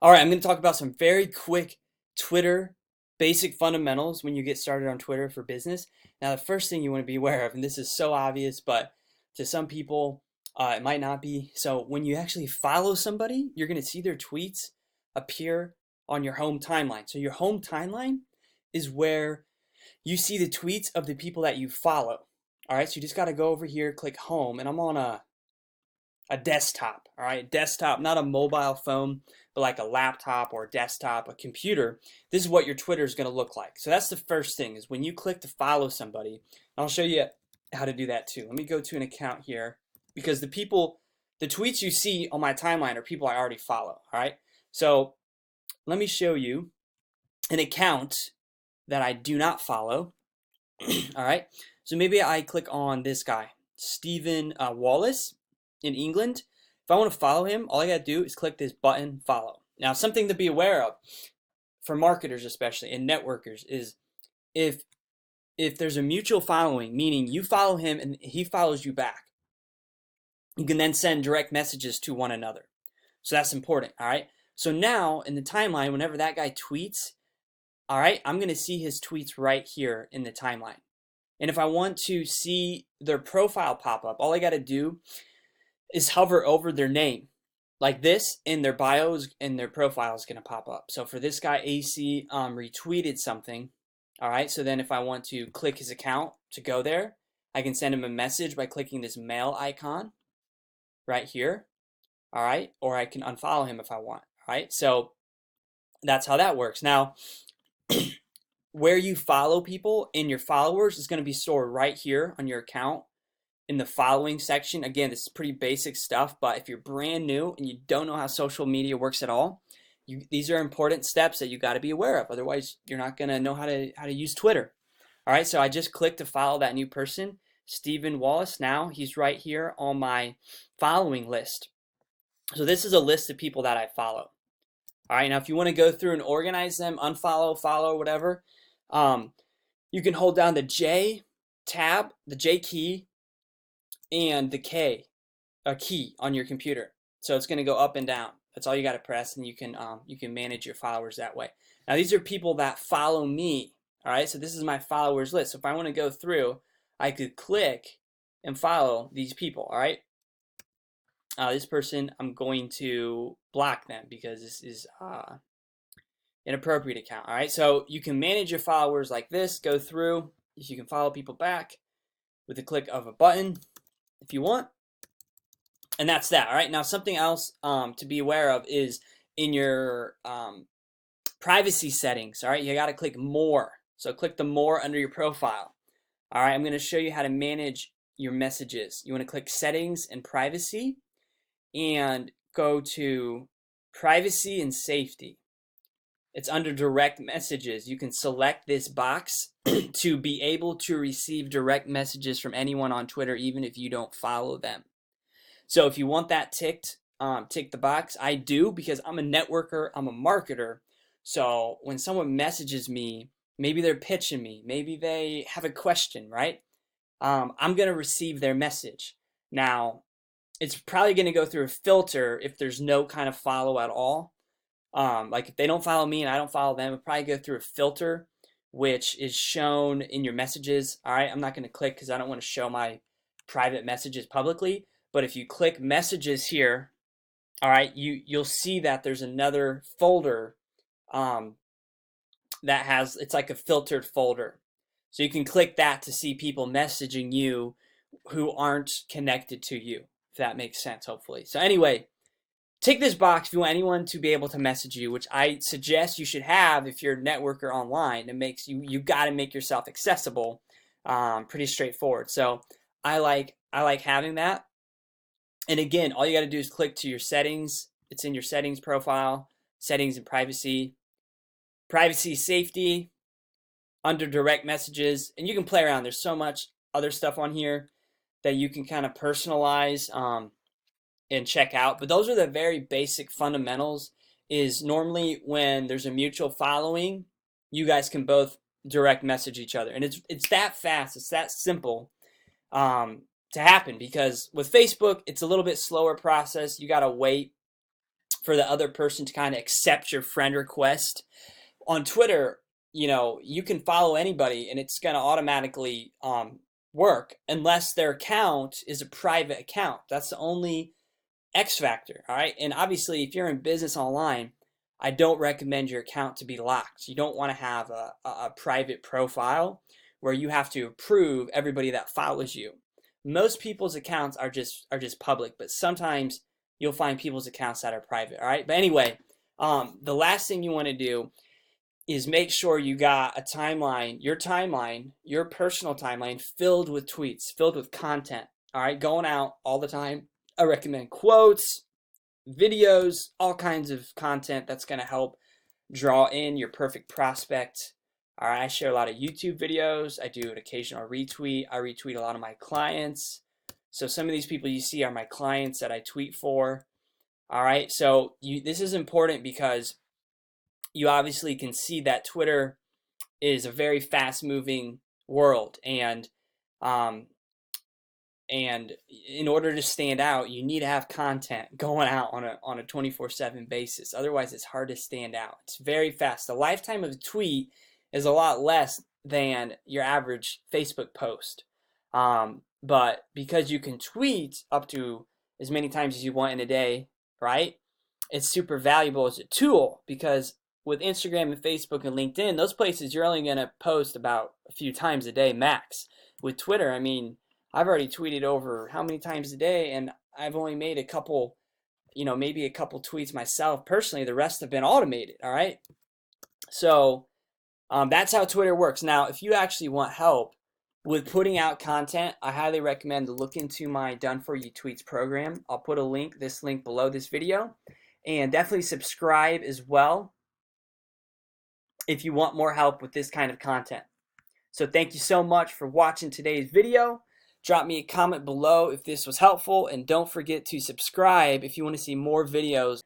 All right, I'm going to talk about some very quick Twitter basic fundamentals when you get started on Twitter for business. Now, the first thing you want to be aware of, and this is so obvious, but to some people, it might not be. So, when you actually follow somebody, you're going to see their tweets appear on your home timeline. So, your home timeline is where you see the tweets of the people that you follow. All right, so you just got to go over here, click home, and I'm on a desktop, all right? Desktop, not a mobile phone, but like a laptop or a desktop, a computer. This is what your Twitter is going to look like. So that's the first thing is when you click to follow somebody, I'll show you how to do that too. Let me go to an account here because the tweets you see on my timeline are people I already follow, all right? So let me show you an account that I do not follow, all right? So maybe I click on this guy, Stephen Wallace in England. If I want to follow him, all I got to do is click this button, follow. Now, something to be aware of for marketers especially and networkers is if there's a mutual following, meaning you follow him and he follows you back, you can then send direct messages to one another. So that's important, all right? So now in the timeline, whenever that guy tweets, all right, I'm going to see his tweets right here in the timeline. And if I want to see their profile pop up, all I got to do is hover over their name like this, and their bios and their profile is going to pop up. So for this guy, AC retweeted something. All right, so then if I want to click his account to go there, I can send him a message by clicking this mail icon right here. All right, or I can unfollow him if I want. All right, so that's how that works. Now, where you follow people in your followers is going to be stored right here on your account in the following section. Again, this is pretty basic stuff, but if you're brand new and you don't know how social media works at all, these are important steps that you got to be aware of. Otherwise, you're not going to know how to use Twitter. All right, so I just clicked to follow that new person, Stephen Wallace. Now he's right here on my following list. So this is a list of people that I follow. All right, now if you want to go through and organize them, unfollow, follow, whatever, you can hold down the J tab, the J key, and the K, a key on your computer. So it's going to go up and down. That's all you got to press, and you can manage your followers that way. Now these are people that follow me. All right, so this is my followers list. So if I want to go through, I could click and follow these people. All right, this person, I'm going to block them because this is inappropriate account. All right, so you can manage your followers like this. Go through. You can follow people back with the click of a button if you want. And that's that. All right, now something else to be aware of is in your privacy settings. All right, you got to click more. So click the more under your profile. All right, I'm going to show you how to manage your messages. You want to click settings and privacy and go to privacy and safety. It's under direct messages. You can select this box to be able to receive direct messages from anyone on Twitter, even if you don't follow them. So if you want that ticked, tick the box. I do because I'm a networker, I'm a marketer. So when someone messages me, maybe they're pitching me, maybe they have a question, right? I'm going to receive their message. Now, it's probably going to go through a filter if there's no kind of follow at all. Like if they don't follow me and I don't follow them, it'll probably go through a filter, which is shown in your messages. All right, I'm not going to click because I don't want to show my private messages publicly. But if you click messages here, all right, you'll see that there's another folder that has, it's like a filtered folder. So you can click that to see people messaging you who aren't connected to you, if that makes sense, hopefully. So anyway, tick this box if you want anyone to be able to message you, which I suggest you should have if you're a networker online. It makes you got to make yourself accessible. Pretty straightforward. So I like having that. And again, all you got to do is click to your settings. It's in your settings profile, settings and privacy, privacy, safety, under direct messages, and you can play around. There's so much other stuff on here that you can kind of personalize and check out. But those are the very basic fundamentals. Is normally when there's a mutual following, you guys can both direct message each other, and it's that fast, it's that simple to happen. Because with Facebook, it's a little bit slower process. You got to wait for the other person to kind of accept your friend request. On Twitter, you can follow anybody and it's going to automatically work unless their account is a private account. That's the only X factor. All right. And obviously, if you're in business online, I don't recommend your account to be locked. You don't want to have a private profile where you have to approve everybody that follows you. Most people's accounts are just public, but sometimes you'll find people's accounts that are private. All right. But anyway, the last thing you want to do is make sure you got a timeline, your personal timeline filled with tweets, filled with content. All right. Going out all the time. I recommend quotes, videos, all kinds of content that's going to help draw in your perfect prospect. All right, I share a lot of YouTube videos. I do an occasional retweet. I retweet a lot of my clients. So some of these people you see are my clients that I tweet for. All right, so this is important because you obviously can see that Twitter is a very fast-moving world, and in order to stand out, you need to have content going out on a 24/7 basis. Otherwise, it's hard to stand out. It's very fast. The lifetime of a tweet is a lot less than your average Facebook post. But because you can tweet up to as many times as you want in a day, right? It's super valuable as a tool because with Instagram and Facebook and LinkedIn, those places you're only going to post about a few times a day max. With Twitter, I mean, I've already tweeted over how many times a day, and I've only made a couple, maybe a couple tweets myself personally. The rest have been automated, all right? So that's how Twitter works. Now, if you actually want help with putting out content, I highly recommend to look into my Done For You Tweets program. I'll put this link below this video, and definitely subscribe as well if you want more help with this kind of content. So thank you so much for watching today's video. Drop me a comment below if this was helpful, and don't forget to subscribe if you want to see more videos